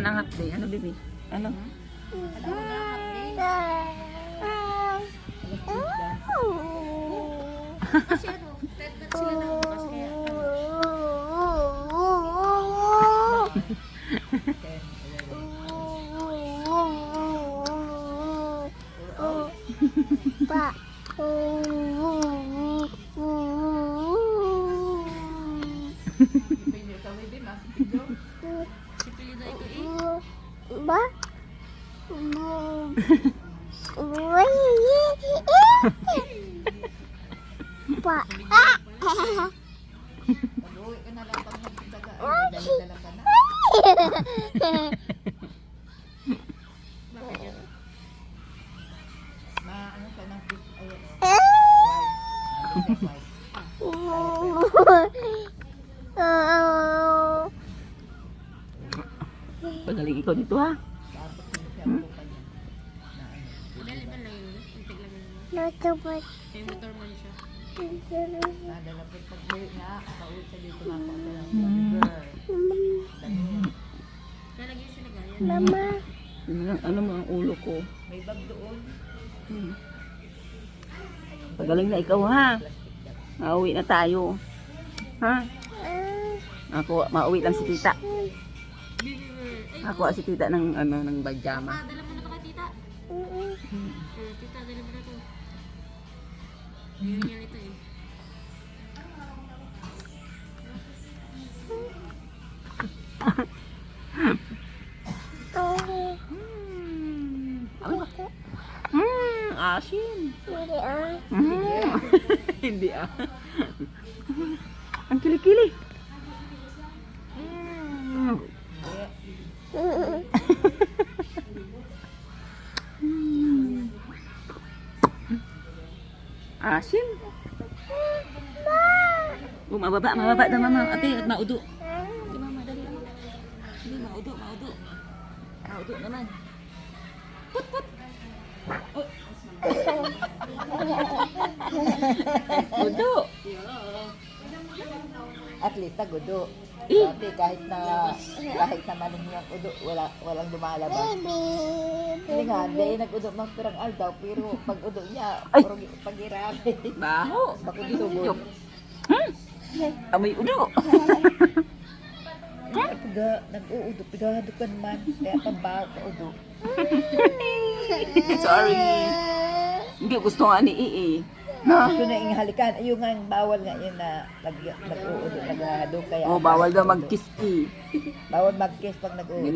Anong hapde? Ano, baby? Ano? Kasi ano, ted ba't sila na bukas kaya Pa. sipilido ito eh. Ba? Pa. Mag-uwi ka na lang pag magdaga. Dala-dala ka na. Bakit yun? Ano ka ng fish? Ayun o. White. Pagaling ikaw dito, ha? Tapos yung shampoo pa niya. Dali ba lang yun? Untik lang yun. Natubad. May motor man siya. Nadala po pag-uwi nga. Pauwi siya dito nga po. Lalagyan siya na ganyan. Mama. Ano mo ang ulo ko? May bag doon. Pagaling na ikaw, ha? Mauwi na tayo. Ha? Ako, mauwi lang si tita. Ako si tita ng ng pajama. Dala mo na ito kay tita. Tita, dala mo na ito. Ayun yan ito eh. Asin. Hindi ah. Hindi ah. Ang kilikili. Asin. Mababa daw mama. Ate, maudo. Di mama, dali. Hindi, maudo. Maudo naman. Put. Oh. Udo. Atleta gudo. Sabi kahit na maling yung udo, walang lumalabas. Hindi nga, hindi nag-udo mang pirang aldaw, pero pag udo niya, puro pag-irami. Baho. Bakit dito Amoy udo. Nag-uudo, pigahadukan man, kaya pambaho pa udo. Sorry. Hindi gusto nga ni Ii. Ito na yung halikan, ayun nga yung bawal nga yun na nag-uudo, naghahado. Kaya Oh, bawal daw mag-kiss-ki. bawal mag-kiss pag nag-uudo.